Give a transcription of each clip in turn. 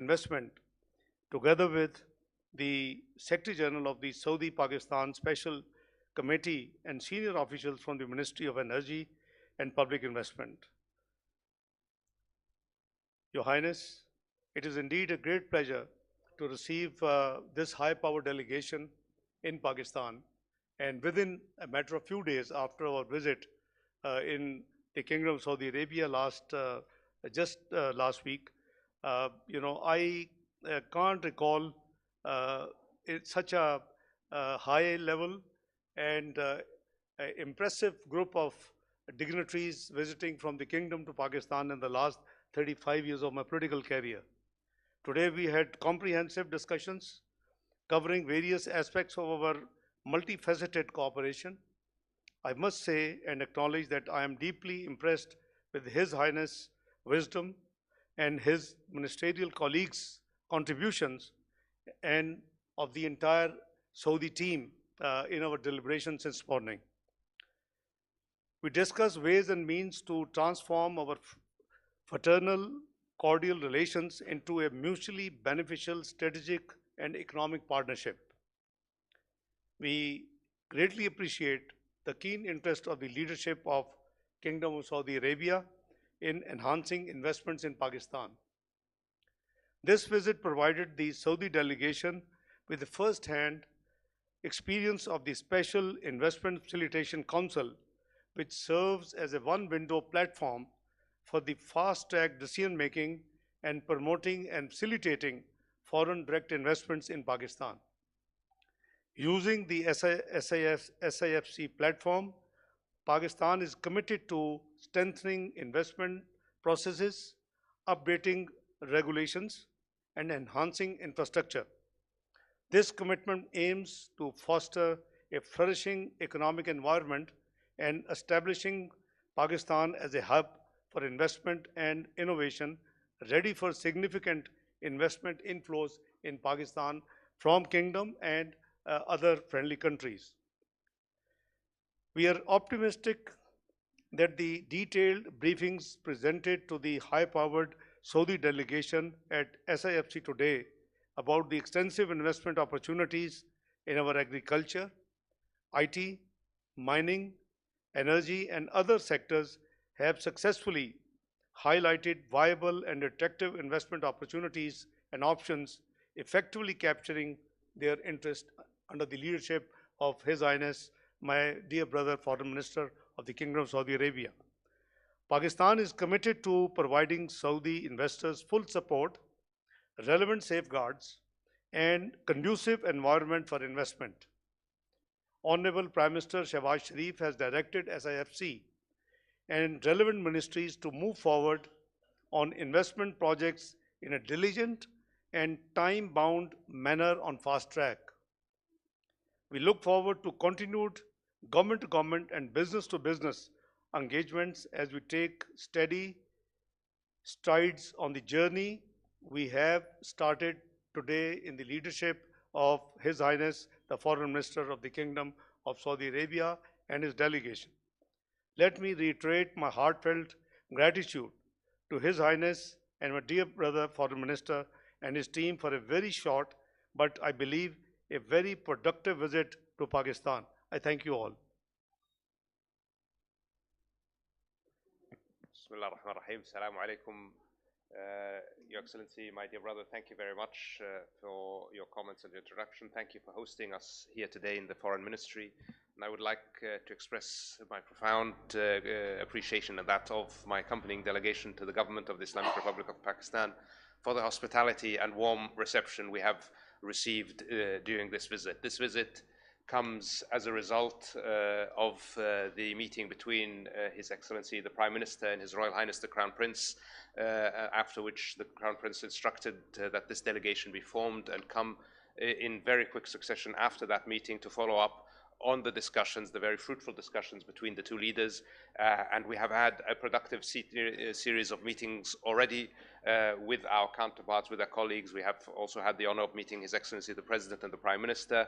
Investment, together with the Secretary General of the Saudi Pakistan Special Committee and senior officials from the Ministry of Energy and Public Investment. Your Highness, it is indeed a great pleasure to receive this high-powered delegation in Pakistan. And within a matter of few days after our visit in the Kingdom of Saudi Arabia just last week, I can't recall it's such a high level and impressive group of dignitaries visiting from the Kingdom to Pakistan in the last 35 years of my political career. Today we had comprehensive discussions covering various aspects of our multifaceted cooperation. I must say and acknowledge that I am deeply impressed with His Highness' wisdom and his ministerial colleagues' contributions and of the entire Saudi team in our deliberations this morning. We discussed ways and means to transform our fraternal, cordial relations into a mutually beneficial strategic and economic partnership. We greatly appreciate the keen interest of the leadership of Kingdom of Saudi Arabia in enhancing investments in Pakistan. This visit provided the Saudi delegation with the first-hand experience of the Special Investment Facilitation Council, which serves as a one-window platform for the fast-track decision-making and promoting and facilitating foreign direct investments in Pakistan. Using the SIFC platform, Pakistan is committed to strengthening investment processes, updating regulations, and enhancing infrastructure. This commitment aims to foster a flourishing economic environment and establishing Pakistan as a hub for investment and innovation, ready for significant investment inflows in Pakistan from Kingdom and other friendly countries. We are optimistic that the detailed briefings presented to the high-powered Saudi delegation at SIFC today about the extensive investment opportunities in our agriculture, IT, mining, energy, and other sectors have successfully highlighted viable and attractive investment opportunities and options, effectively capturing their interest under the leadership of His Highness, my dear brother, Foreign Minister of the Kingdom of Saudi Arabia. Pakistan is committed to providing Saudi investors full support, relevant safeguards, and conducive environment for investment. Honorable Prime Minister Shehbaz Sharif has directed SIFC and relevant ministries to move forward on investment projects in a diligent and time-bound manner on fast track. We look forward to continued government-to-government and business-to-business engagements as we take steady strides on the journey we have started today in the leadership of His Highness, the Foreign Minister of the Kingdom of Saudi Arabia and his delegation. Let me reiterate my heartfelt gratitude to His Highness and my dear brother, Foreign Minister, and his team for a very short, but I believe a very productive visit to Pakistan. I thank you all. Bismillah ar-Rahman ar-Rahim. Assalamu alaikum. Your Excellency, my dear brother, thank you very much for your comments and introduction. Thank you for hosting us here today in the Foreign Ministry. And I would like to express my profound appreciation and that of my accompanying delegation to the government of the Islamic Republic of Pakistan for the hospitality and warm reception we have received during this visit. This visit comes as a result of the meeting between His Excellency the Prime Minister and His Royal Highness the Crown Prince, after which the Crown Prince instructed that this delegation be formed and come in very quick succession after that meeting to follow up on the discussions, the very fruitful discussions between the two leaders. And we have had a productive series of meetings already with our counterparts, with our colleagues. We have also had the honor of meeting His Excellency the President and the Prime Minister.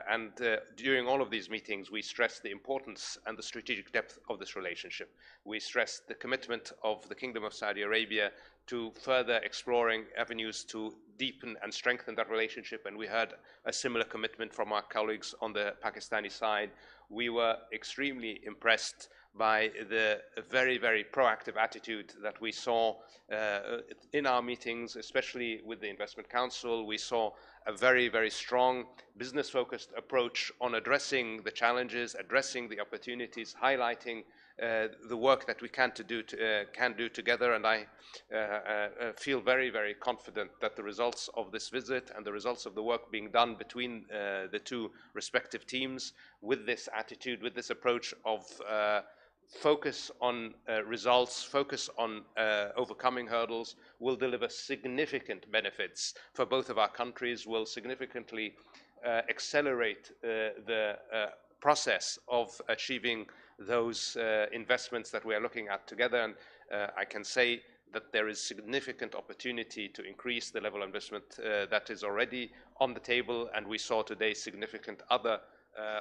And during all of these meetings, we stressed the importance and the strategic depth of this relationship. We stressed the commitment of the Kingdom of Saudi Arabia to further exploring avenues to deepen and strengthen that relationship. And we heard a similar commitment from our colleagues on the Pakistani side. We were extremely impressed by the very, very proactive attitude that we saw in our meetings, especially with the Investment Council. We saw a very, very strong business-focused approach on addressing the challenges, addressing the opportunities, highlighting the work that we can do together. And I feel very, very confident that the results of this visit and the results of the work being done between the two respective teams with this attitude, with this approach of focus on results, focus on overcoming hurdles, will deliver significant benefits for both of our countries, will significantly accelerate the process of achieving those investments that we are looking at together. And I can say that there is significant opportunity to increase the level of investment that is already on the table, and we saw today significant other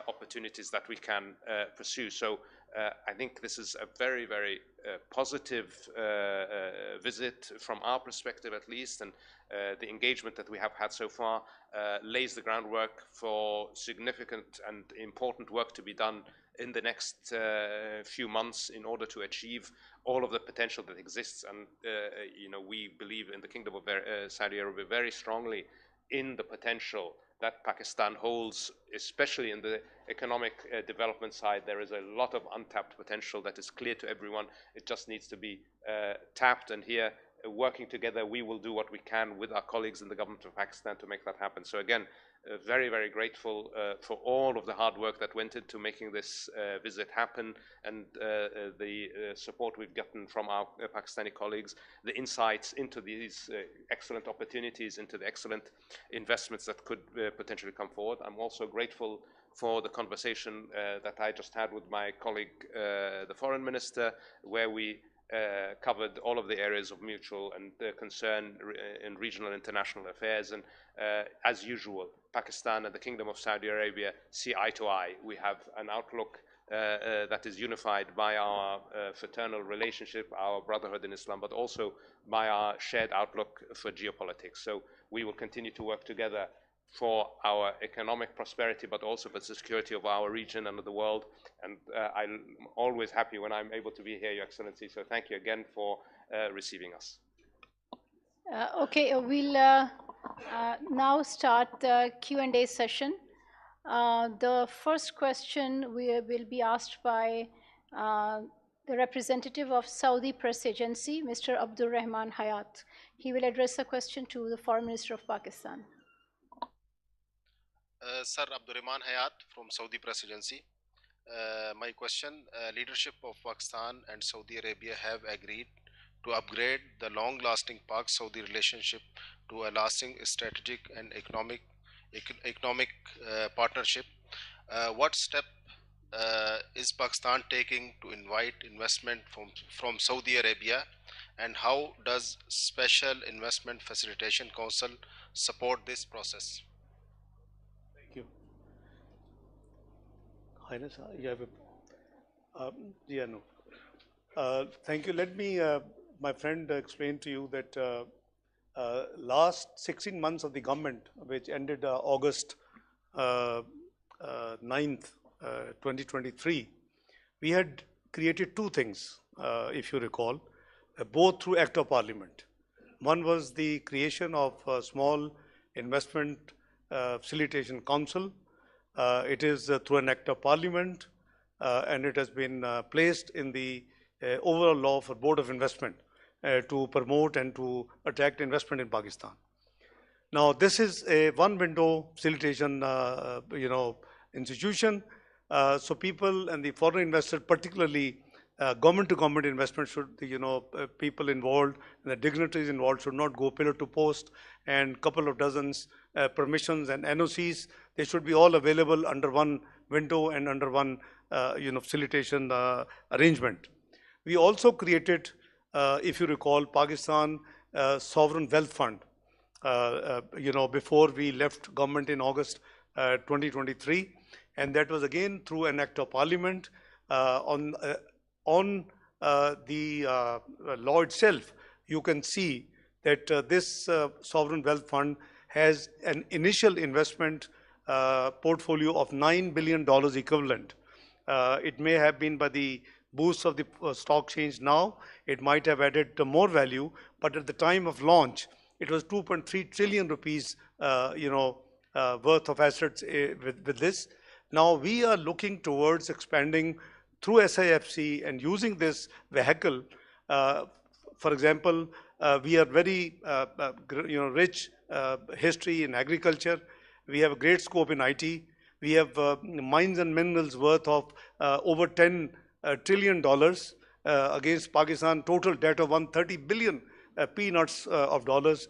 opportunities that we can pursue. So I think this is a very, very positive visit from our perspective at least, and the engagement that we have had so far lays the groundwork for significant and important work to be done in the next few months in order to achieve all of the potential that exists. And you know, we believe in the Kingdom of Saudi Arabia very strongly in the potential that Pakistan holds, especially in the economic development side. There is a lot of untapped potential that is clear to everyone. It just needs to be tapped, and here, working together, we will do what we can with our colleagues in the government of Pakistan to make that happen. So again, very, very grateful for all of the hard work that went into making this visit happen, and the support we've gotten from our Pakistani colleagues, the insights into these excellent opportunities, into the excellent investments that could potentially come forward. I'm also grateful for the conversation that I just had with my colleague, the foreign minister, where we covered all of the areas of mutual and concern in regional and international affairs. And as usual, Pakistan and the Kingdom of Saudi Arabia see eye to eye. We have an outlook that is unified by our fraternal relationship, our brotherhood in Islam, but also by our shared outlook for geopolitics. So we will continue to work together for our economic prosperity, but also for the security of our region and of the world. And I'm always happy when I'm able to be here, Your Excellency. So thank you again for receiving us. Okay, we'll now start the Q&A session. The first question will be asked by the representative of Saudi Press Agency, Mr. Abdul Rahman Hayat. He will address the question to the Foreign Minister of Pakistan. Sir, Abdul Rahman Hayat from Saudi Press Agency. My question, leadership of Pakistan and Saudi Arabia have agreed to upgrade the long-lasting Pak-Saudi relationship to a lasting strategic and economic partnership. What step is Pakistan taking to invite investment from Saudi Arabia, and how does Special Investment Facilitation Council support this process? Thank you. Highness, you have a... thank you. Let me, my friend, explain to you that last 16 months of the government, which ended August 9th, 2023, we had created two things, if you recall, both through Act of Parliament. One was the creation of a small investment facilitation council. It is through an Act of Parliament, and it has been placed in the overall law for Board of Investment to promote and to attract investment in Pakistan. Now, this is a one-window facilitation, institution. So people and the foreign investors, particularly government-to-government investment, should, people involved and the dignitaries involved should not go pillar to post, and couple of dozens permissions and NOCs. They should be all available under one window and under one, facilitation arrangement. We also created, if you recall, Pakistan Sovereign Wealth Fund, before we left government in August 2023. And that was again through an Act of Parliament. On the law itself, you can see that this sovereign wealth fund has an initial investment portfolio of $9 billion equivalent. It may have been by the boost of the stock change now, it might have added more value, but at the time of launch, it was 2.3 trillion rupees, worth of assets with this. Now we are looking towards expanding through SIFC and using this vehicle. For example, we are very rich history in agriculture. We have a great scope in IT. We have mines and minerals worth of over $10 trillion against Pakistan total debt of 130 billion peanuts of dollars,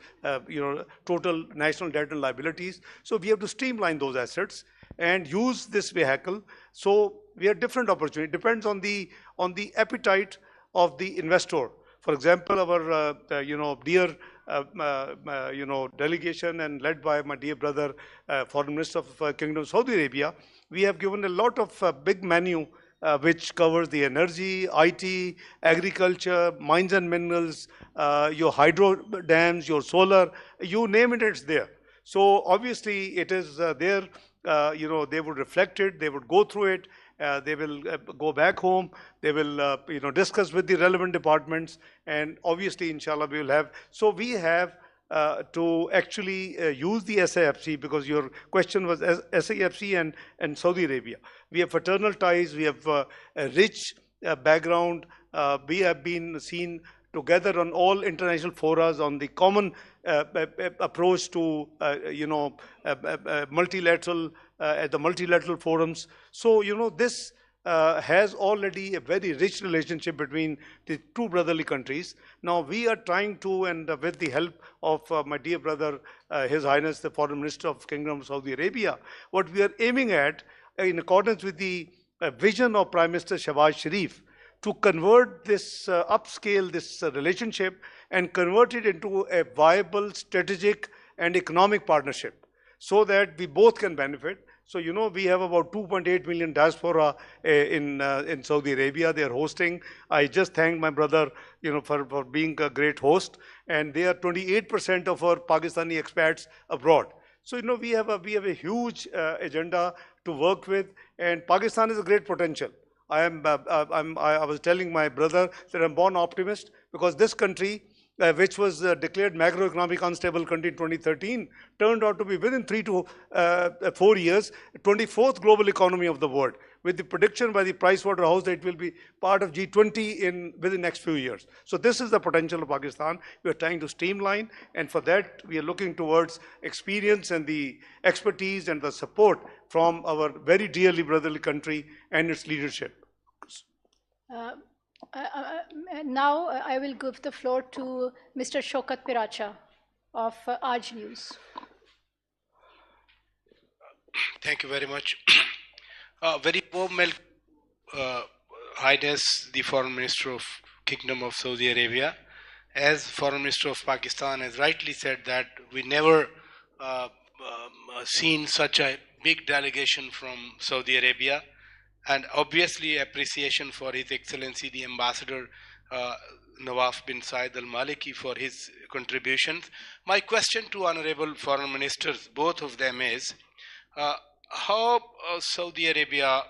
total national debt and liabilities. So we have to streamline those assets and use this vehicle. So we have different opportunity. Depends on the appetite of the investor. For example, our dear delegation and led by my dear brother, Foreign Minister of Kingdom of Saudi Arabia, we have given a lot of big menu which covers the energy, IT, agriculture, mines and minerals, your hydro dams, your solar, you name it, it's there. So obviously it is there. They would reflect it, they would go through it, they will go back home, they will discuss with the relevant departments, and obviously inshallah we will have. So we have to actually use the SIFC, because your question was SIFC and Saudi Arabia. We have fraternal ties, we have a rich background, we have been seen together on all international forums on the common approach to multilateral at the multilateral forums. So this has already a very rich relationship between the two brotherly countries. Now we are trying to, and with the help of my dear brother, His Highness the Foreign Minister of Kingdom of Saudi Arabia, what we are aiming at, in accordance with the vision of Prime Minister Shahbaz Sharif, to convert this, upscale this relationship and convert it into a viable strategic and economic partnership, so that we both can benefit. So we have about 2.8 million diaspora in Saudi Arabia. They are hosting. I just thanked my brother for being a great host, and they are 28% of our Pakistani expats abroad. So we have a huge agenda to work with, and Pakistan is a great potential. I was telling my brother that I'm born optimist, because this country, which was declared macroeconomic unstable country in 2013, turned out to be within 3 to 4 years, 24th global economy of the world, with the prediction by the Pricewaterhouse that it will be part of G20 within the next few years. So this is the potential of Pakistan. We are trying to streamline, and for that we are looking towards experience and the expertise and the support from our very dearly brotherly country and its leadership. Now I will give the floor to Mr. Shaukat Piracha of Aaj News. Thank you very much. Very warm welcome, Highness, the Foreign Minister of Kingdom of Saudi Arabia. As Foreign Minister of Pakistan has rightly said that we never seen such a big delegation from Saudi Arabia, and obviously appreciation for His Excellency the Ambassador Nawaf bin Said al-Maliki for his contributions. My question to Honorable Foreign Ministers, both of them, is how Saudi Arabia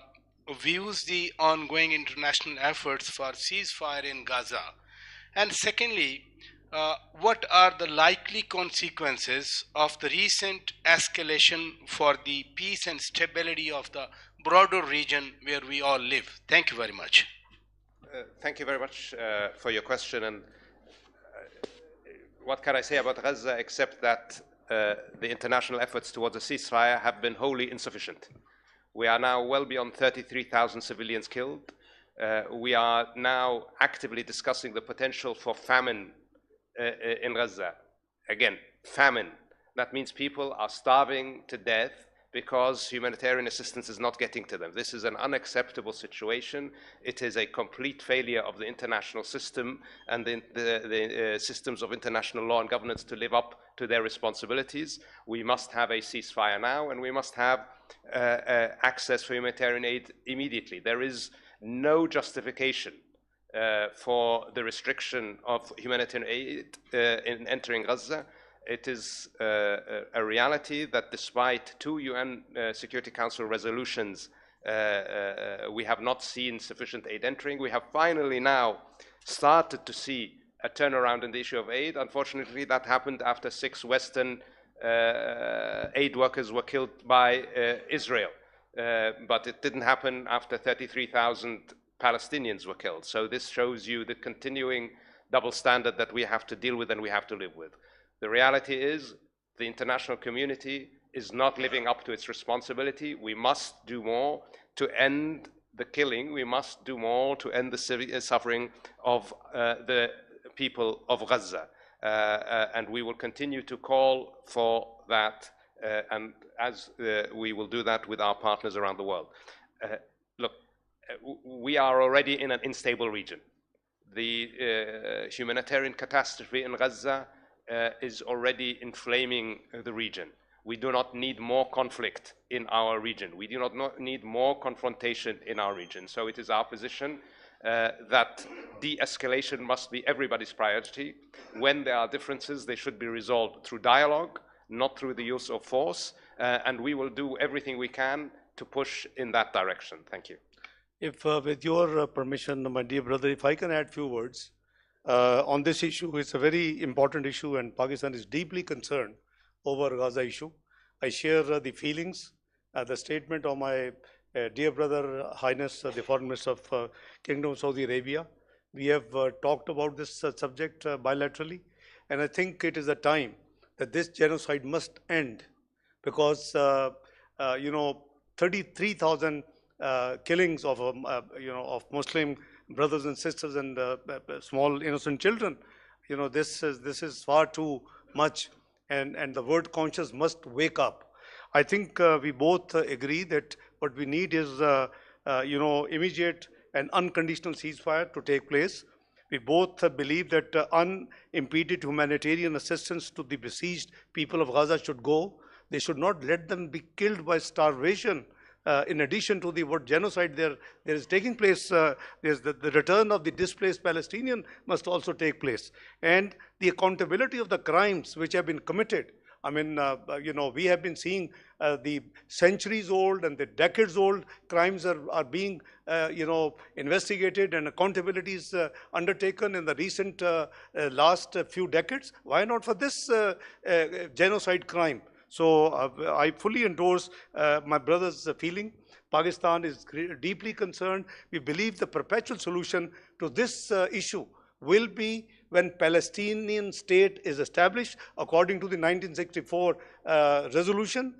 views the ongoing international efforts for ceasefire in Gaza, and secondly, what are the likely consequences of the recent escalation for the peace and stability of the broader region where we all live? Thank you very much. Thank you very much for your question. And what can I say about Gaza except that the international efforts towards a ceasefire have been wholly insufficient. We are now well beyond 33,000 civilians killed. We are now actively discussing the potential for famine in Gaza. Again, famine. That means people are starving to death because humanitarian assistance is not getting to them. This is an unacceptable situation. It is a complete failure of the international system and the systems of international law and governance to live up to their responsibilities. We must have a ceasefire now, and we must have access for humanitarian aid immediately. There is no justification for the restriction of humanitarian aid in entering Gaza. It is a reality that despite 2 UN Security Council resolutions, we have not seen sufficient aid entering. We have finally now started to see a turnaround in the issue of aid. Unfortunately, that happened after 6 Western aid workers were killed by Israel. But it didn't happen after 33,000 Palestinians were killed. So this shows you the continuing double standard that we have to deal with and we have to live with. The reality is the international community is not living up to its responsibility. We must do more to end the killing. We must do more to end the suffering of the people of Gaza. And we will continue to call for that, and as we will do that with our partners around the world. Look, we are already in an unstable region. The humanitarian catastrophe in Gaza is already inflaming the region. We do not need more conflict in our region. We do not need more confrontation in our region. So it is our position that de-escalation must be everybody's priority. When there are differences, they should be resolved through dialogue, not through the use of force, and we will do everything we can to push in that direction. Thank you. If, with your permission, my dear brother, if I can add few words on this issue. It's a very important issue, and Pakistan is deeply concerned over Gaza issue. I share the feelings, the statement of my dear brother, Highness, the Foreign Minister of Kingdom of Saudi Arabia. We have talked about this subject bilaterally, and I think it is a time that this genocide must end, because 33,000 killings of of Muslim brothers and sisters and small innocent children. This is far too much, and the world conscious must wake up. I think we both agree that what we need is immediate and unconditional ceasefire to take place. We both believe that unimpeded humanitarian assistance to the besieged people of Gaza should go. They should not let them be killed by starvation. In addition to the genocide there is taking place, there's the return of the displaced Palestinian must also take place, and the accountability of the crimes which have been committed. I mean, we have been seeing the centuries old and the decades old crimes are being, investigated, and accountability is undertaken in the recent last few decades. Why not for this genocide crime? So I fully endorse my brother's feeling. Pakistan is deeply concerned. We believe the perpetual solution to this issue will be when Palestinian state is established according to the 1964 resolution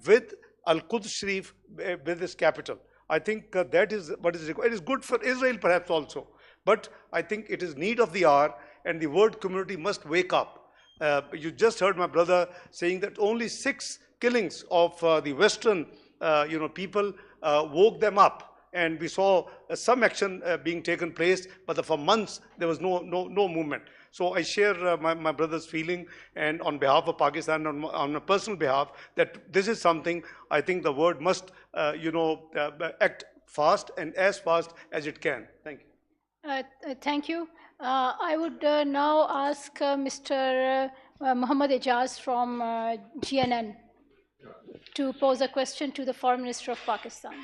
with Al-Quds Sharif with its capital. I think that is what is required. It is good for Israel perhaps also, but I think it is need of the hour, and the world community must wake up. You just heard my brother saying that only 6 killings of the Western people woke them up. And we saw some action being taken place, but for months there was no movement. So I share my brother's feeling, and on behalf of Pakistan, on a personal behalf, that this is something I think the world must, act fast and as fast as it can. Thank you. Thank you. I would now ask Mr. Muhammad Ejaz from GNN to pose a question to the Foreign Minister of Pakistan.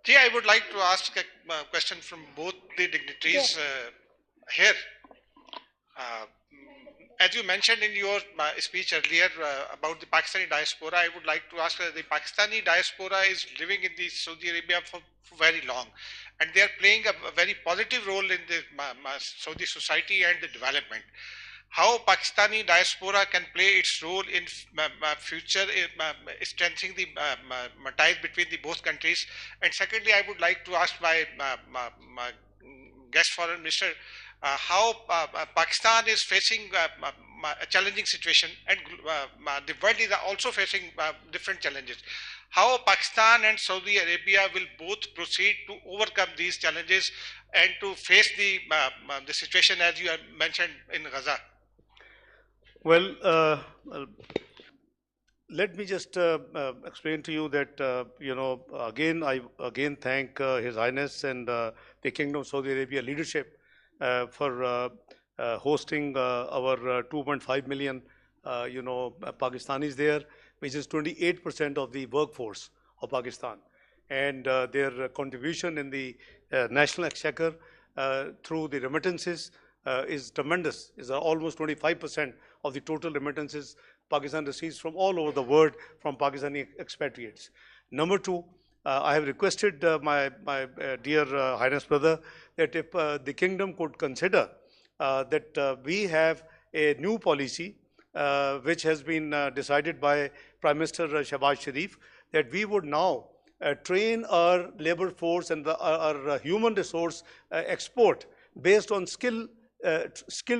I would like to ask a question from both the dignitaries here. As you mentioned in your speech earlier about the Pakistani diaspora, I would like to ask the Pakistani diaspora is living in the Saudi Arabia for very long, and they are playing a very positive role in the Saudi society and the development. How Pakistani diaspora can play its role in future strengthening the ties between the both countries? And secondly, I would like to ask my guest foreign minister how Pakistan is facing a challenging situation, and the world is also facing different challenges. How Pakistan and Saudi Arabia will both proceed to overcome these challenges and to face the situation as you have mentioned in Gaza? Well, let me just explain to you that, I again thank His Highness and the Kingdom of Saudi Arabia leadership for hosting our 2.5 million, Pakistanis there, which is 28% of the workforce of Pakistan. And their contribution in the national exchequer through the remittances is tremendous, is almost 25% of the total remittances Pakistan receives from all over the world from Pakistani expatriates. Number two, I have requested my dear Highness brother that if the kingdom could consider that we have a new policy which has been decided by Prime Minister Shehbaz Sharif, that we would now train our labor force and our human resource export based on skill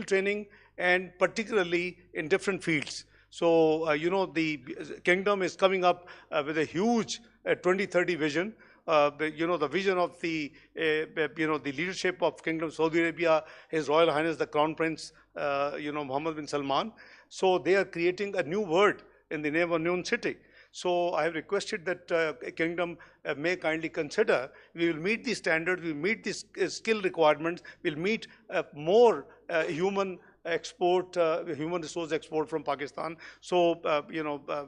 training, and particularly in different fields. So, the kingdom is coming up with a huge 2030 vision. The vision of the leadership of Kingdom of Saudi Arabia, His Royal Highness the Crown Prince, Mohammed bin Salman. So they are creating a new world in the name of a new city. So I have requested that Kingdom may kindly consider, we will meet the standards, we will meet the skill requirements, we will meet more human export, human resource export from Pakistan. So,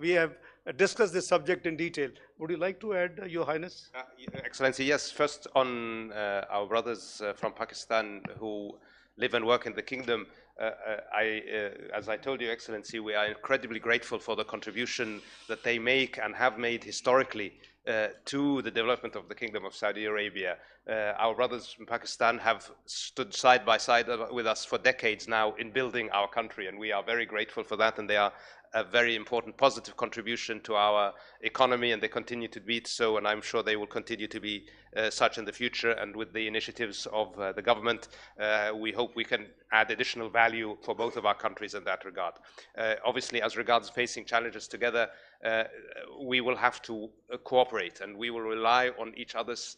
we have discussed this subject in detail. Would you like to add, Your Highness? Excellency, yes. First on our brothers from Pakistan who live and work in the kingdom. As I told you, Excellency, we are incredibly grateful for the contribution that they make and have made historically to the development of the Kingdom of Saudi Arabia. Our brothers from Pakistan have stood side by side with us for decades now in building our country, and we are very grateful for that, and they are a very important positive contribution to our economy, and they continue to be so, and I'm sure they will continue to be such in the future. And with the initiatives of the government, we hope we can add additional value for both of our countries in that regard. Obviously, as regards facing challenges together, we will have to cooperate, and we will rely on each other's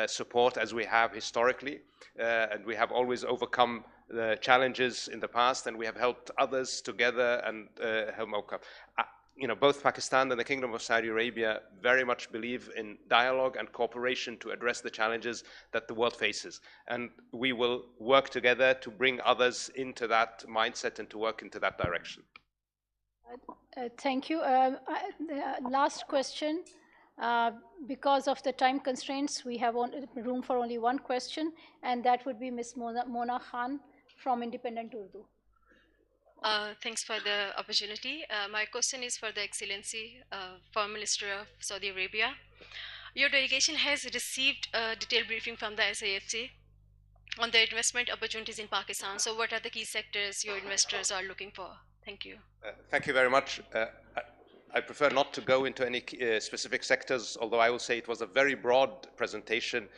support as we have historically, and we have always overcome the challenges in the past, and we have helped others together and help overcome. Both Pakistan and the Kingdom of Saudi Arabia very much believe in dialogue and cooperation to address the challenges that the world faces. And we will work together to bring others into that mindset and to work into that direction. Thank you. Last question. Because of the time constraints, we have room for only one question, and that would be Ms. Mona Khan from Independent Urdu. Thanks for the opportunity. My question is for the Excellency, Foreign Minister of Saudi Arabia. Your delegation has received a detailed briefing from the SAFC on the investment opportunities in Pakistan. So what are the key sectors your investors are looking for? Thank you. Thank you very much. I prefer not to go into any specific sectors, although I will say it was a very broad presentation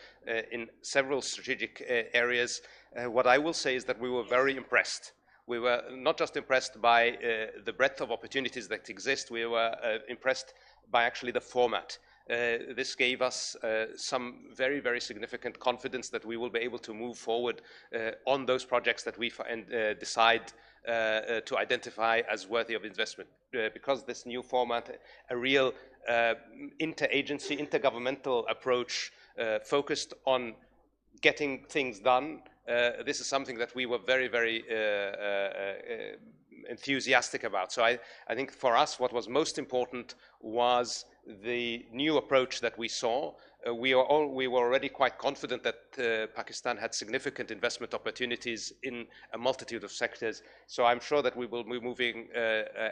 in several strategic areas. What I will say is that we were very impressed. We were not just impressed by the breadth of opportunities that exist, we were impressed by actually the format. This gave us some very, very significant confidence that we will be able to move forward on those projects that we decide to identify as worthy of investment. Because this new format, a real interagency, intergovernmental approach focused on getting things done, this is something that we were very, very enthusiastic about. So I think for us what was most important was the new approach that we saw. We were already quite confident that Pakistan had significant investment opportunities in a multitude of sectors. So I'm sure that we will be moving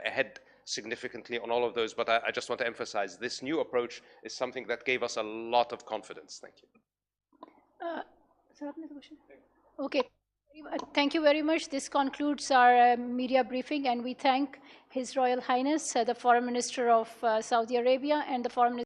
ahead significantly on all of those. But I just want to emphasize this new approach is something that gave us a lot of confidence. Thank you. Okay. Thank you very much. This concludes our media briefing, and we thank His Royal Highness, the Foreign Minister of Saudi Arabia, and the Foreign Minister